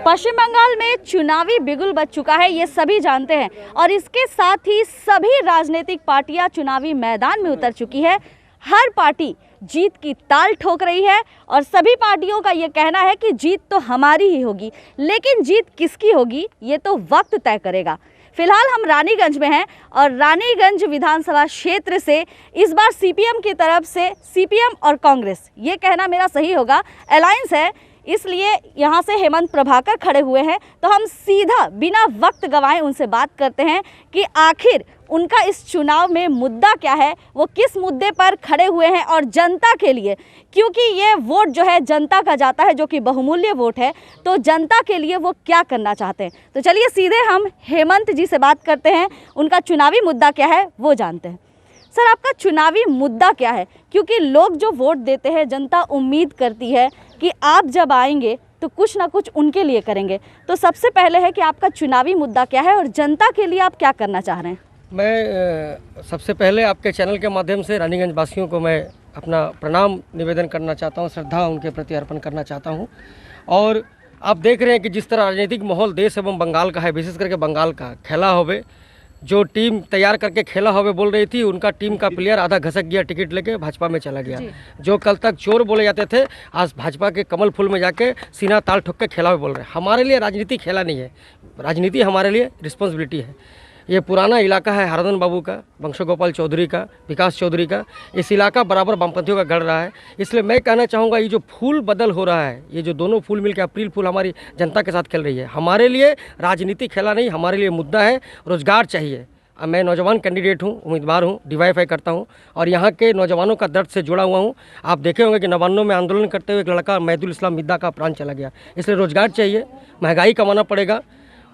पश्चिम बंगाल में चुनावी बिगुल बज चुका है, ये सभी जानते हैं और इसके साथ ही सभी राजनीतिक पार्टियां चुनावी मैदान में उतर चुकी है। हर पार्टी जीत की ताल ठोक रही है और सभी पार्टियों का ये कहना है कि जीत तो हमारी ही होगी, लेकिन जीत किसकी होगी ये तो वक्त तय करेगा। फिलहाल हम रानीगंज में हैं और रानीगंज विधानसभा क्षेत्र से इस बार सीपीएम की तरफ से सीपीएम और कांग्रेस, ये कहना मेरा सही होगा, अलायंस है, इसलिए यहाँ से हेमंत प्रभाकर खड़े हुए हैं। तो हम सीधा बिना वक्त गंवाए उनसे बात करते हैं कि आखिर उनका इस चुनाव में मुद्दा क्या है, वो किस मुद्दे पर खड़े हुए हैं और जनता के लिए, क्योंकि ये वोट जो है जनता का जाता है, जो कि बहुमूल्य वोट है, तो जनता के लिए वो क्या करना चाहते हैं। तो चलिए सीधे हम हेमंत जी से बात करते हैं, उनका चुनावी मुद्दा क्या है वो जानते हैं। सर, आपका चुनावी मुद्दा क्या है? क्योंकि लोग जो वोट देते हैं, जनता उम्मीद करती है कि आप जब आएंगे तो कुछ ना कुछ उनके लिए करेंगे। तो सबसे पहले है कि आपका चुनावी मुद्दा क्या है और जनता के लिए आप क्या करना चाह रहे हैं? मैं सबसे पहले आपके चैनल के माध्यम से रानीगंज वासियों को मैं अपना प्रणाम निवेदन करना चाहता हूं, श्रद्धा उनके प्रति अर्पण करना चाहता हूं। और आप देख रहे हैं कि जिस तरह राजनीतिक माहौल देश एवं बंगाल का है, विशेष करके बंगाल का, खेला होवे जो टीम तैयार करके खेला होवे बोल रही थी, उनका टीम का प्लेयर आधा घसक गया, टिकट लेके भाजपा में चला गया। जो कल तक चोर बोले जाते थे, आज भाजपा के कमल फूल में जाके सीना ताल ठोक के खेला हुए बोल रहे हैं। हमारे लिए राजनीति खेला नहीं है, राजनीति हमारे लिए रिस्पॉन्सिबिलिटी है। ये पुराना इलाका है हरदन बाबू का, वंशगोपाल चौधरी का, विकास चौधरी का। इस इलाका बराबर वामपंथियों का गढ़ रहा है। इसलिए मैं कहना चाहूँगा, ये जो फूल बदल हो रहा है, ये जो दोनों फूल मिलकर अप्रैल फूल हमारी जनता के साथ खेल रही है, हमारे लिए राजनीति खेला नहीं, हमारे लिए मुद्दा है रोजगार चाहिए। मैं नौजवान कैंडिडेट हूँ, उम्मीदवार हूँ, डीवाईएफआई करता हूँ और यहाँ के नौजवानों का दर्द से जुड़ा हुआ हूँ। आप देखे होंगे कि 99 में आंदोलन करते हुए एक लड़का मैदुल इस्लाम मिद्दा का प्राण चला गया। इसलिए रोजगार चाहिए, महंगाई कमाना पड़ेगा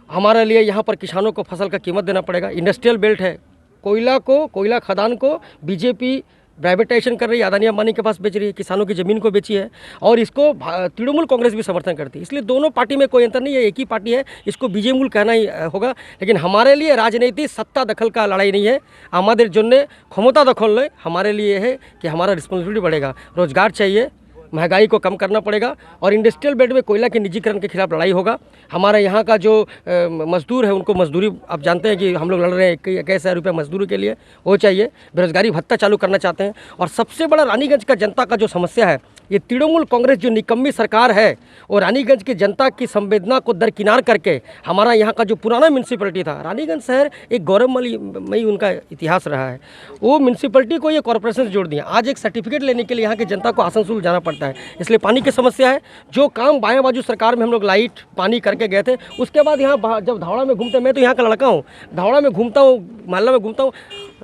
हमारे लिए। यहाँ पर किसानों को फसल का कीमत देना पड़ेगा। इंडस्ट्रियल बेल्ट है, कोयला खदान को बीजेपी प्राइवेटाइजेशन कर रही है, अदानी अंबानी के पास बेच रही है, किसानों की ज़मीन को बेची है और इसको तृणमूल कांग्रेस भी समर्थन करती है। इसलिए दोनों पार्टी में कोई अंतर नहीं है, एक ही पार्टी है, इसको बीजेमूल कहना ही होगा। लेकिन हमारे लिए राजनीति सत्ता दखल का लड़ाई नहीं है, हमारे जन्य क्षमता दखल है। हमारे लिए है कि हमारा रिस्पॉन्सिबिलिटी बढ़ेगा, रोजगार चाहिए, महंगाई को कम करना पड़ेगा और इंडस्ट्रियल बेल्ट में कोयला के निजीकरण के खिलाफ लड़ाई होगा। हमारे यहाँ का जो मजदूर है उनको मजदूरी, आप जानते हैं कि हम लोग लड़ रहे हैं 21,000 रुपये मजदूरी के लिए, वो चाहिए। बेरोजगारी भत्ता चालू करना चाहते हैं। और सबसे बड़ा रानीगंज का जनता का जो समस्या है, ये तृणमूल कांग्रेस जो निकम्मी सरकार है, और रानीगंज की जनता की संवेदना को दरकिनार करके हमारा यहाँ का जो पुराना म्यूनसिपलिटी था, रानीगंज शहर एक गौरवमयी उनका इतिहास रहा है, वो म्यूनसिपलिटी को ये कॉर्पोरेशन से जोड़ दिया। आज एक सर्टिफिकेट लेने के लिए यहाँ की जनता को आसनसोल जाना पड़ता है। इसलिए पानी की समस्या है। जो काम बाएं बाजू सरकार में हम लोग लाइट पानी करके गए थे, उसके बाद यहाँ जब धावड़ा में घूमते, मैं तो यहाँ का लड़का हूँ, धावड़ा में घूमता हूँ, मोहल्ला में घूमता हूँ,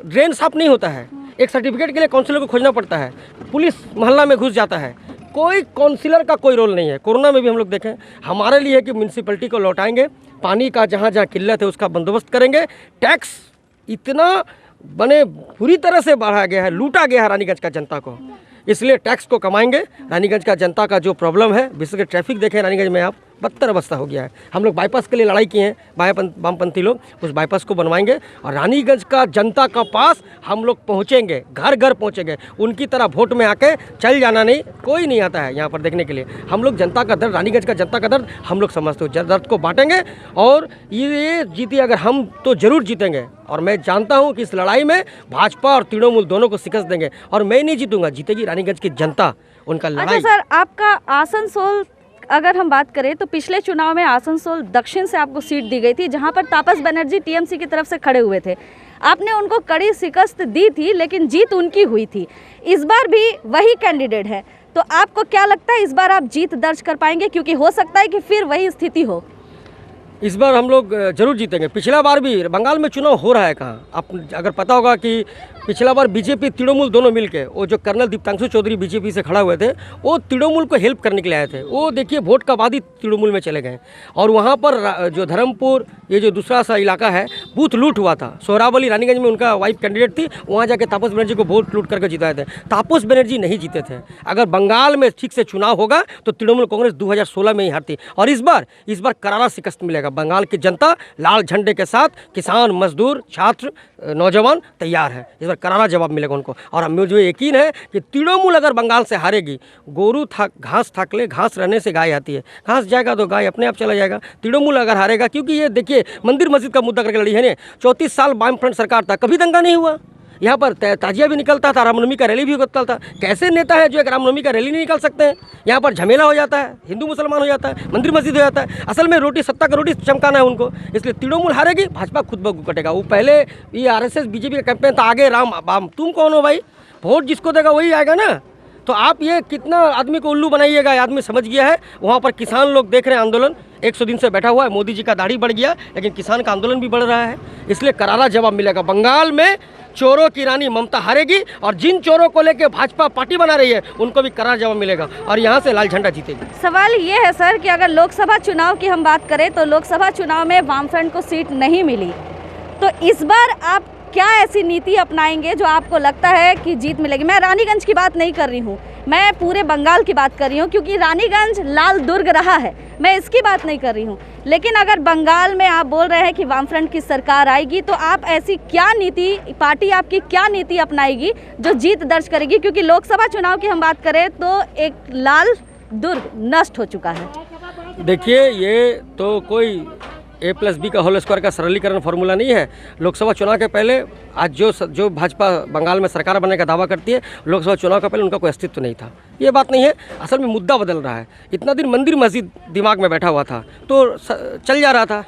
ड्रेन साफ नहीं होता है। एक सर्टिफिकेट के लिए काउंसिलर को खोजना पड़ता है, पुलिस मोहल्ला में घुस जाता है, कोई काउंसिलर का कोई रोल नहीं है। कोरोना में भी हम लोग देखें, हमारे लिए है कि म्यूनसिपलिटी को लौटाएंगे, पानी का जहाँ जहाँ किल्लत है उसका बंदोबस्त करेंगे। टैक्स इतना बने बुरी तरह से बढ़ाया गया है, लूटा गया है रानीगंज का जनता को, इसलिए टैक्स को कमाएंगे। रानीगंज का जनता का जो प्रॉब्लम है, विशेषकर ट्रैफिक देखें रानीगंज में, आप बदतर अवस्था हो गया है। हम लोग बाईपास के लिए लड़ाई किए हैं, वामपंथी लोग, उस बाईपास को बनवाएंगे और रानीगंज का जनता का पास हम लोग पहुंचेंगे, घर घर पहुंचेंगे। उनकी तरह वोट में आके चल जाना नहीं, कोई नहीं आता है यहाँ पर देखने के लिए। हम लोग जनता का दर्द, रानीगंज का जनता का दर्द हम लोग समझते हो, दर्द को बांटेंगे और ये जीती अगर हम तो जरूर जीतेंगे। और मैं जानता हूँ कि इस लड़ाई में भाजपा और तृणमूल दोनों को शिकस्त देंगे और मैं नहीं जीतूंगा, जीतेगी रानीगंज की जनता। उनका लड़ाई। अच्छा सर, आपका आसनसोल अगर हम बात करें तो पिछले चुनाव में आसनसोल दक्षिण से आपको सीट दी गई थी, जहां पर तापस बनर्जी टीएमसी की तरफ से खड़े हुए थे। आपने उनको कड़ी शिकस्त दी थी, लेकिन जीत उनकी हुई थी। इस बार भी वही कैंडिडेट है, तो आपको क्या लगता है इस बार आप जीत दर्ज कर पाएंगे? क्योंकि हो सकता है कि फिर वही स्थिति हो। इस बार हम लोग जरूर जीतेंगे। पिछला बार भी बंगाल में चुनाव हो रहा है कहाँ, आप अगर पता होगा कि पिछला बार बीजेपी तृणमूल दोनों मिलके, वो जो कर्नल दीप्तांशु चौधरी बीजेपी से खड़ा हुए थे, वो तृणमूल को हेल्प करने के लिए आए थे। वो देखिए वोट का बाद ही तृणमूल में चले गए और वहाँ पर जो धर्मपुर, ये जो दूसरा सा इलाका है, बूथ लूट हुआ था। सोहरावली रानीगंज में उनका वाइफ कैंडिडेट थी, वहाँ जाके तापस बनर्जी को वोट लूट करके जिताए थे। तापस बनर्जी नहीं जीते थे। अगर बंगाल में ठीक से चुनाव होगा तो तृणमूल कांग्रेस 2016 में ही हारती और इस बार करारा शिकस्त मिलेगा। मिलेगा। बंगाल की जनता लाल झंडे के साथ, किसान, मजदूर, छात्र, नौजवान तैयार है। इस बार करारा जवाब मिलेगा उनको। और मुझे यकीन है कि तृणमूल अगर बंगाल से हारेगी, गोरू घास थाक ले, घास रहने से गाय आती है, घास जाएगा तो गाय अपने आप चला जाएगा। तृणमूल अगर हारेगा, क्योंकि ये देखिए मंदिर मस्जिद का मुद्दा करके लड़ी है ना। 34 साल वाम फ्रंट सरकार था, कभी दंगा नहीं हुआ। यहाँ पर ताजिया भी निकलता था, रामनवमी का रैली भी होता था। कैसे नेता है जो एक रामनवमी का रैली नहीं निकाल सकते हैं? यहाँ पर झमेला हो जाता है, हिंदू मुसलमान हो जाता है, मंदिर मस्जिद हो जाता है। असल में रोटी, सत्ता का रोटी चमकाना है उनको। इसलिए तृणमूल हारेगी, भाजपा खुद ब खुद कटेगा। वो पहले ये RSS बीजेपी का कैंपेन था, आगे राम बाम। तुम कौन हो भाई? वोट जिसको देगा वही आएगा ना। तो आप ये कितना आदमी को उल्लू बनाइएगा, ये आदमी समझ गया है। वहाँ पर किसान लोग देख रहे हैं, आंदोलन 100 दिन से बैठा हुआ है। मोदी जी का दाढ़ी बढ़ गया, लेकिन किसान का आंदोलन भी बढ़ रहा है। इसलिए करारा जवाब मिलेगा। बंगाल में चोरों की रानी ममता हारेगी, और जिन चोरों को लेकर भाजपा पार्टी बना रही है उनको भी करारा जवाब मिलेगा, और यहाँ से लाल झंडा जीतेगी। सवाल ये है सर कि अगर लोकसभा चुनाव की हम बात करें तो लोकसभा चुनाव में वामफ्रंट को सीट नहीं मिली, तो इस बार आप क्या ऐसी नीति अपनाएंगे जो आपको लगता है कि जीत मिलेगी? मैं रानीगंज की बात नहीं कर रही हूँ, मैं पूरे बंगाल की बात कर रही हूँ, क्योंकि रानीगंज लाल दुर्ग रहा है, मैं इसकी बात नहीं कर रही हूँ। लेकिन अगर बंगाल में आप बोल रहे हैं कि वामफ्रंट की सरकार आएगी, तो आप ऐसी क्या नीति, पार्टी आपकी क्या नीति अपनाएगी जो जीत दर्ज करेगी? क्योंकि लोकसभा चुनाव की हम बात करें तो एक लाल दुर्ग नष्ट हो चुका है। देखिए, ये तो कोई A+B का होल स्क्वायर का सरलीकरण फार्मूला नहीं है। लोकसभा चुनाव के पहले आज जो भाजपा बंगाल में सरकार बनने का दावा करती है, लोकसभा चुनाव के पहले उनका कोई अस्तित्व नहीं था। ये बात नहीं है, असल में मुद्दा बदल रहा है। इतना दिन मंदिर मस्जिद दिमाग में बैठा हुआ था तो चल जा रहा था,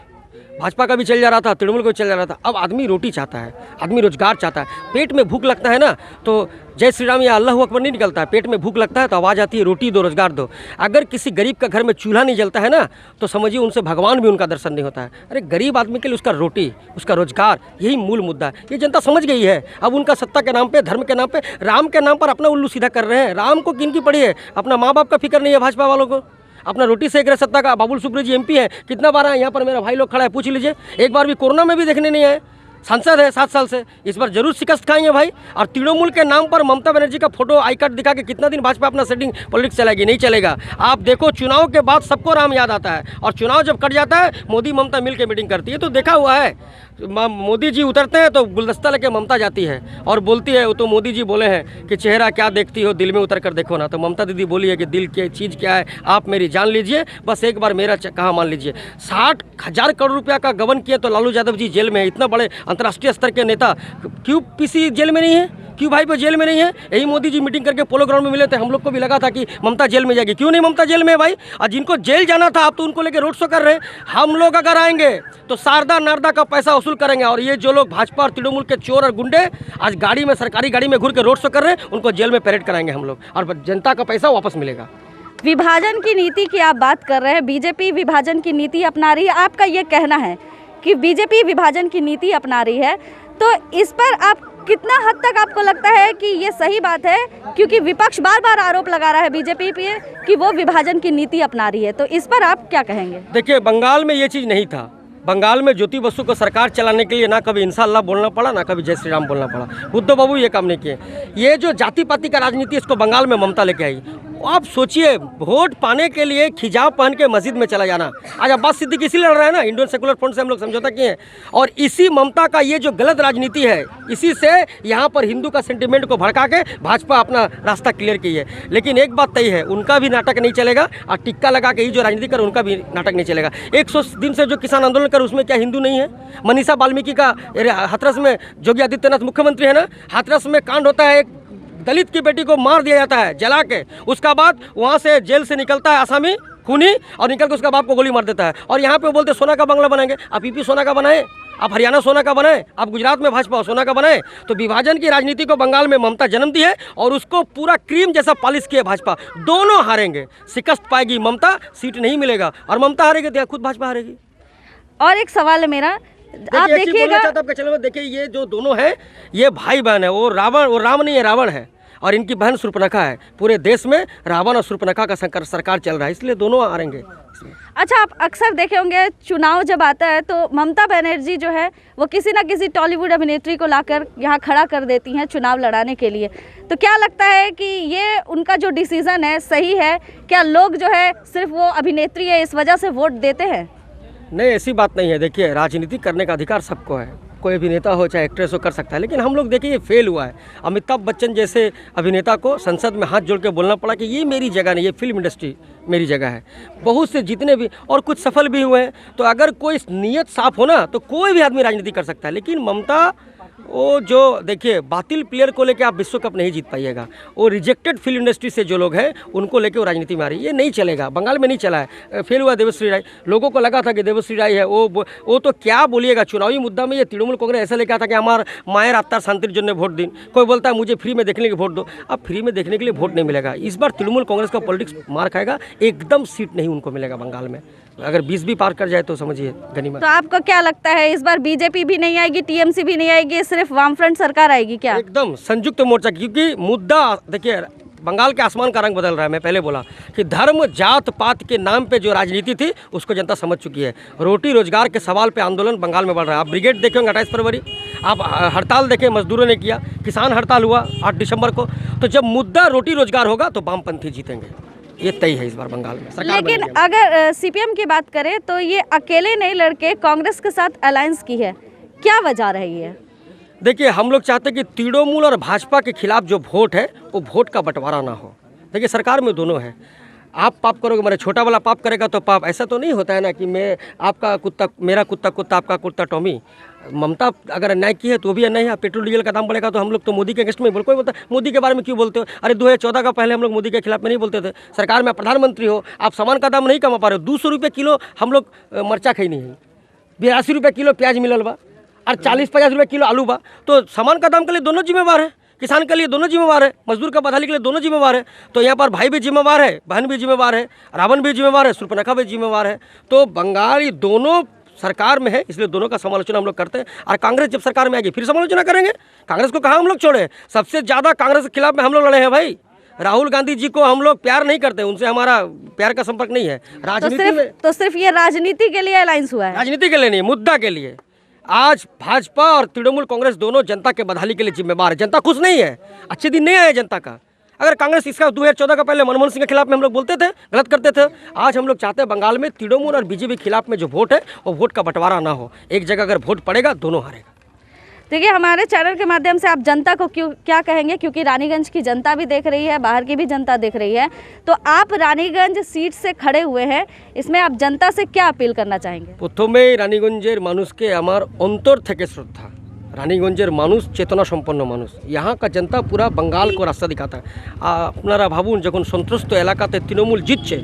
भाजपा का भी चल जा रहा था, तृणमूल का भी चल जा रहा था। अब आदमी रोटी चाहता है, आदमी रोजगार चाहता है। पेट में भूख लगता है ना, तो जय श्री राम या अल्लाह अकबर नहीं निकलता है। पेट में भूख लगता है तो आवाज़ आती है, रोटी दो, रोजगार दो। अगर किसी गरीब का घर में चूल्हा नहीं जलता है ना, तो समझिए उनसे भगवान भी उनका दर्शन नहीं होता है। अरे गरीब आदमी के लिए उसका रोटी, उसका रोजगार, यही मूल मुद्दा है। ये जनता समझ गई है। अब उनका सत्ता के नाम पे, धर्म के नाम पे, राम के नाम पर अपना उल्लू सीधा कर रहे हैं। राम को किन की पड़ी है? अपना माँ बाप का फिक्र नहीं है भाजपा वालों को। अपना रोटी सेक रहे सत्ता का। बाबुल सुप्रियो जी MP है, कितना बार आए यहाँ पर? मेरा भाई लोग खड़ा है, पूछ लीजिए। एक बार भी कोरोना में भी देखने नहीं आए। सांसद है 7 साल से, इस बार जरूर शिकस्त खाएंगे भाई। और तृणमूल के नाम पर ममता बनर्जी का फोटो, आई कार्ड दिखा के कितना दिन भाजपा अपना सेटिंग पॉलिटिक्स चलाएगी? नहीं चलेगा। आप देखो, चुनाव के बाद सबको राम याद आता है, और चुनाव जब कट जाता है मोदी ममता मिल के मीटिंग करती है। तो देखा हुआ है, मोदी जी उतरते हैं तो गुलदस्ता लेके ममता जाती है और बोलती है, वो तो मोदी जी बोले हैं कि चेहरा क्या देखती हो, दिल में उतर कर देखो ना। तो ममता दीदी बोली है कि दिल की चीज़ क्या है, आप मेरी जान लीजिए, बस एक बार मेरा कहा मान लीजिए। 60,000 करोड़ रुपया का गबन किया तो लालू यादव जी जेल में है। इतना बड़े अंतर्राष्ट्रीय स्तर के नेता क्यों PC जेल में नहीं है? क्यों भाई जेल में नहीं है? यही मोदी जी मीटिंग करके पोलो ग्राउंड में मिले थे, हम लोग को भी लगा था कि ममता जेल में जाएगी। क्यों नहीं ममता जेल में है भाई? और जिनको जेल जाना था आप तो उनको लेके रोड शो कर रहे हैं। हम लोग अगर आएंगे तो शारदा नारदा का पैसा वसूल करेंगे, और ये जो लोग भाजपा और तृणमूल के चोर और गुंडे आज गाड़ी में, सरकारी गाड़ी में घूर के रोड शो कर रहे हैं, उनको जेल में परेड कराएंगे हम लोग, और जनता का पैसा वापस मिलेगा। विभाजन की नीति की आप बात कर रहे हैं, बीजेपी विभाजन की नीति अपना रही है। आपका ये कहना है कि बीजेपी विभाजन की नीति अपना रही है, तो इस पर आप कितना हद तक आपको लगता है कि ये सही बात है? क्योंकि विपक्ष बार बार आरोप लगा रहा है बीजेपी पे कि वो विभाजन की नीति अपना रही है, तो इस पर आप क्या कहेंगे? देखिए, बंगाल में ये चीज़ नहीं था। बंगाल में ज्योति बसु को सरकार चलाने के लिए ना कभी इंशाअल्लाह बोलना पड़ा, ना कभी जय श्री राम बोलना पड़ा। बुद्ध बाबू ये काम नहीं किए। ये जो जाति पाति का राजनीति, इसको बंगाल में ममता लेके आई। आप सोचिए, वोट पाने के लिए खिजाब पहन के मस्जिद में चला जाना। आज अब्बास सिद्दीकी इसी लड़ रहा है ना, इंडियन सेकुलर फ्रंट से हम लोग समझौता किए हैं। और इसी ममता का ये जो गलत राजनीति है, इसी से यहाँ पर हिंदू का सेंटिमेंट को भड़का के भाजपा अपना रास्ता क्लियर की है। लेकिन एक बात तय है, उनका भी नाटक नहीं चलेगा, और टिक्का लगा के ही जो राजनीति कर उनका भी नाटक नहीं चलेगा। 100 दिन से जो किसान आंदोलन कर, उसमें क्या हिंदू नहीं है? मनीषा वाल्मीकि का हाथरस में योगी आदित्यनाथ मुख्यमंत्री है ना, हाथरस में कांड होता है, एक दलित की बेटी को मार दिया जाता है जला के। उसका बाद वहाँ से जेल से निकलता है आसामी खूनी, और निकल के उसका बाप को गोली मार देता है। और यहाँ पे बोलते सोना का बंगला बनाएंगे। आप PP सोना का बनाए, आप हरियाणा सोना का बनाए, आप गुजरात में भाजपा सोना का बनाए। तो विभाजन की राजनीति को बंगाल में ममता जन्म दी है, और उसको पूरा क्रीम जैसा पॉलिश किया भाजपा। दोनों हारेंगे, शिकस्त पाएगी ममता, सीट नहीं मिलेगा, और ममता हारेगी तो खुद भाजपा हारेगी। और एक सवाल है मेरा, आप देखिएगा, देखिए ये जो दोनों हैं, ये भाई बहन है। वो राम नहीं है, रावण है, और इनकी बहन शूर्पणखा है। पूरे देश में रावण और शूर्पणखा का सरकार चल रहा है, इसलिए दोनों हारेंगे। अच्छा, आप अक्सर देखे होंगे चुनाव जब आता है तो ममता बनर्जी जो है वो किसी ना किसी टॉलीवुड अभिनेत्री को लाकर यहाँ खड़ा कर देती हैं चुनाव लड़ाने के लिए। तो क्या लगता है कि ये उनका जो डिसीज़न है सही है? क्या लोग जो है सिर्फ वो अभिनेत्री है इस वजह से वोट देते हैं? नहीं, ऐसी बात नहीं है। देखिए, राजनीति करने का अधिकार सबको है, कोई अभिनेता हो चाहे एक्ट्रेस हो कर सकता है, लेकिन हम लोग देखिए ये फेल हुआ है। अमिताभ बच्चन जैसे अभिनेता को संसद में हाथ जोड़ के बोलना पड़ा कि ये मेरी जगह नहीं, ये फिल्म इंडस्ट्री मेरी जगह है। बहुत से जितने भी और कुछ सफल भी हुए हैं। तो अगर कोई नीयत साफ हो ना तो कोई भी आदमी राजनीति कर सकता है। लेकिन ममता वो जो देखिए बातिल प्लेयर को लेके आप विश्व कप नहीं जीत पाइएगा। वो रिजेक्टेड फिल्म इंडस्ट्री से जो लोग हैं उनको लेके वो राजनीति में आ रही है। ये नहीं चलेगा, बंगाल में नहीं चला है। फेल हुआ देवश्री राय। लोगों को लगा था कि देवश्री राय है वो तो क्या बोलिएगा, चुनावी मुद्दा में ये तृणमूल कांग्रेस ऐसा लेकर था कि हमार मायर आत्मार शांतिर जन्य वोट दिन। कोई बोलता है मुझे फ्री में देखने के लिए वोट दो। अब फ्री में देखने के लिए वोट नहीं मिलेगा। इस बार तृणमूल कांग्रेस का पॉलिटिक्स मार खाएगा, एकदम सीट नहीं उनको मिलेगा बंगाल में। अगर 20 भी पार कर जाए तो समझिए गनीमत। तो आपको क्या लगता है इस बार बीजेपी भी नहीं आएगी, टीएमसी भी नहीं आएगी, सिर्फ वामफ्रंट सरकार आएगी क्या? एकदम संयुक्त मोर्चा, क्योंकि मुद्दा देखिए बंगाल के आसमान का रंग बदल रहा है। मैं पहले बोला कि धर्म जात पात के नाम पे जो राजनीति थी उसको जनता समझ चुकी है। रोटी रोजगार के सवाल पे आंदोलन बंगाल में बढ़ रहा है। आप ब्रिगेड देखेंगे 28 फरवरी, आप हड़ताल देखें मजदूरों ने किया, किसान हड़ताल हुआ 8 दिसंबर को। तो जब मुद्दा रोटी रोजगार होगा तो वामपंथी जीतेंगे, ये तय है इस बार बंगाल में सरकार। लेकिन अगर सीपीएम की बात करें तो ये अकेले नहीं लड़के कांग्रेस के साथ अलायंस की है, क्या वजह रही है? देखिए, हम लोग चाहते हैं कि तृणमूल और भाजपा के खिलाफ जो वोट है वो वोट का बंटवारा ना हो। देखिए, सरकार में दोनों है। आप पाप करोगे, मेरा छोटा वाला पाप करेगा तो पाप, ऐसा तो नहीं होता है ना कि मैं आपका कुत्ता मेरा कुत्ता कुत्ता आपका कुत्ता टॉमी। ममता अगर अन्याय की है तो भी अन्याय है। पेट्रोल डीजल का दाम बढ़ेगा तो हम लोग तो मोदी के अगेंस्ट में बोल, कोई बोलता मोदी के बारे में क्यों बोलते हो? अरे 2014 का पहले हम लोग मोदी के खिलाफ में नहीं बोलते थे। सरकार में प्रधानमंत्री हो, आप सामान का दाम नहीं कमा पा रहे हो। 200 रुपये किलो हम लोग मरचा खाई नहीं है, 82 रुपये किलो प्याज मिलल बा और 40-50 रुपये किलो आलू बा। तो सामान का दाम के लिए दोनों जिम्मेवार है, किसान के लिए दोनों जिम्मेवार है, मजदूर का बदहाली के लिए दोनों जिम्मेवार है। तो यहाँ पर भाई भी जिम्मेवार है, बहन भी जिम्मेवार है, रावण भी जिम्मेवार है, शूर्पणखा भी जिम्मेवार है। तो बंगाल ये दोनों सरकार में है, इसलिए दोनों का समालोचना हम लोग करते हैं। और कांग्रेस जब सरकार में आएगी फिर समालोचना करेंगे। कांग्रेस को कहाँ हम लोग छोड़े? सबसे ज़्यादा कांग्रेस के खिलाफ में हम लोग लड़े हैं भाई। राहुल गांधी जी को हम लोग प्यार नहीं करते, उनसे हमारा प्यार का संपर्क नहीं है। राजनीति में तो सिर्फ ये राजनीति के लिए अलायंस हुआ है, राजनीति के लिए नहीं, मुद्दा के लिए। आज भाजपा और तृणमूल कांग्रेस दोनों जनता के बदहाली के लिए जिम्मेवार है। जनता खुश नहीं है, अच्छे दिन नहीं आए जनता का। अगर कांग्रेस इसका 2014 का पहले मनमोहन सिंह के खिलाफ में हम लोग बोलते थे, गलत करते थे। आज हम लोग चाहते हैं बंगाल में तृणमूल और बीजेपी के खिलाफ में जो वोट है वो वोट का बंटवारा ना हो। एक जगह अगर वोट पड़ेगा दोनों हारेगा। देखिए, हमारे चैनल के माध्यम से आप जनता को क्या कहेंगे, क्योंकि रानीगंज की जनता भी देख रही है, बाहर की भी जनता देख रही है। तो आप रानीगंज सीट से खड़े हुए हैं, इसमें आप जनता से क्या अपील करना चाहेंगे? प्रथमे रानीगंजेर मानुषके आमार अंतर थेके श्रद्धा। रानीगंजेर मानुष चेतना सम्पन्न मानुष, यहाँ का जनता पूरा बंगाल को रास्ता दिखाता है। अपनारा भावुन जखन सन्त्रस्त एलाकाते तृणमूल जीतছে,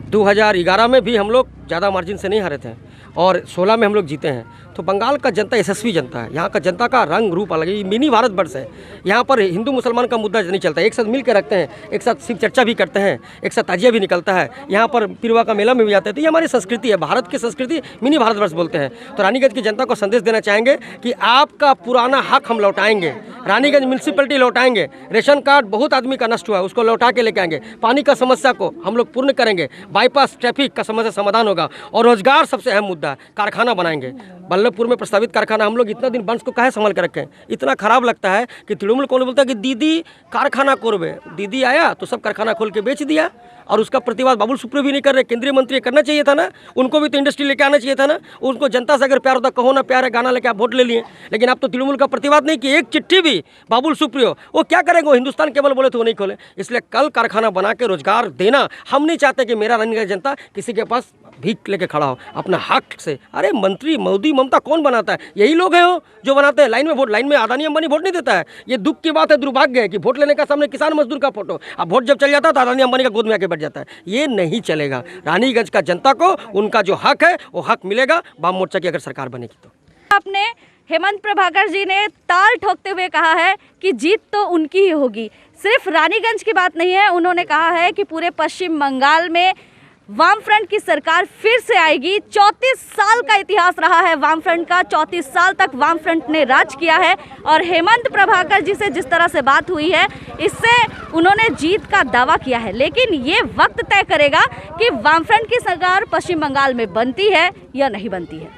2011 में भी हम लोग ज़्यादा मार्जिन से नहीं हारे थे और 16 में हम लोग जीते हैं। तो बंगाल का जनता यशस्वी जनता है। यहाँ का जनता का रंग रूप अलग है। ये मिनी भारत वर्ष है। यहाँ पर हिंदू मुसलमान का मुद्दा नहीं चलता है, एक साथ मिल के रखते हैं, एक साथ शिव चर्चा भी करते हैं, एक साथ ताजिया भी निकलता है। यहाँ पर पिरवा का मेला में भी जाते हैं। तो ये हमारी संस्कृति है, भारत की संस्कृति मिनी भारतवर्ष बोलते हैं। तो रानीगंज की जनता को संदेश देना चाहेंगे कि आपका पुराना हक हम लौटाएंगे, रानीगंज म्यूनसिपलिटी लौटाएंगे। रेशन कार्ड बहुत आदमी का नष्ट हुआ है, उसको लौटा के लेके आएंगे। पानी का समस्या को हम लोग पूर्ण करेंगे, बाईपास ट्रैफिक का समस्या समाधान होगा और रोजगार सबसे अहम मुद्दा है। कारखाना बनाएंगे। बल्लभपुर में प्रस्तावित कारखाना हम लोग इतना दिन बंस को काहे संभाल के रखें? इतना खराब लगता है कि तृणमूल कौन बोलता है कि दीदी कारखाना खोलबे। दीदी आया तो सब कारखाना खोल के बेच दिया और उसका प्रतिवाद बाबुल सुप्रियो भी नहीं कर रहे। केंद्रीय मंत्री करना चाहिए था ना, उनको भी तो इंडस्ट्री लेके आना चाहिए था ना। उनको जनता से अगर प्यार होता, कहो ना प्यार है, गाना लेके आप वोट ले लिए। लेकिन आप तो तृणमूल का प्रतिवाद नहीं किए। एक चिट्ठी भी बाबुल सुप्रियो वो क्या करेंगे? वो हिंदुस्तान केबल बोले तो वो नहीं खोले। इसलिए कल कारखाना बना के रोजगार देना। हम नहीं चाहते कि मेरा रानीगंज जनता किसी के पास भीख लेके खड़ा हो अपना हक से। अरे मंत्री मोदी ममता कौन बनाता है? यही लोग हैं जो बनाते हैं। लाइन में वोट, लाइन में अदानी अंबानी वोट नहीं देता है। ये दुख की बात है, दुर्भाग्य है कि वोट लेने का सामने किसान मजदूर का फोटो, अब वोट जब चल जाता है तो अदानी अंबानी का गोद में आके बैठ जाता है। ये नहीं चलेगा। रानीगंज का जनता को उनका जो हक है वो हक मिलेगा, वाम मोर्चा की अगर सरकार बनेगी तो। आपने हेमंत प्रभाकर जी ने ताल ठोकते हुए कहा है कि जीत तो उनकी ही होगी। सिर्फ रानीगंज की बात नहीं है, उन्होंने कहा है कि पूरे पश्चिम बंगाल में वामफ्रंट की सरकार फिर से आएगी। 34 साल का इतिहास रहा है वामफ्रंट का, 34 साल तक वामफ्रंट ने राज किया है। और हेमंत प्रभाकर जी से जिस तरह से बात हुई है, इससे उन्होंने जीत का दावा किया है। लेकिन ये वक्त तय करेगा कि वामफ्रंट की सरकार पश्चिम बंगाल में बनती है या नहीं बनती है।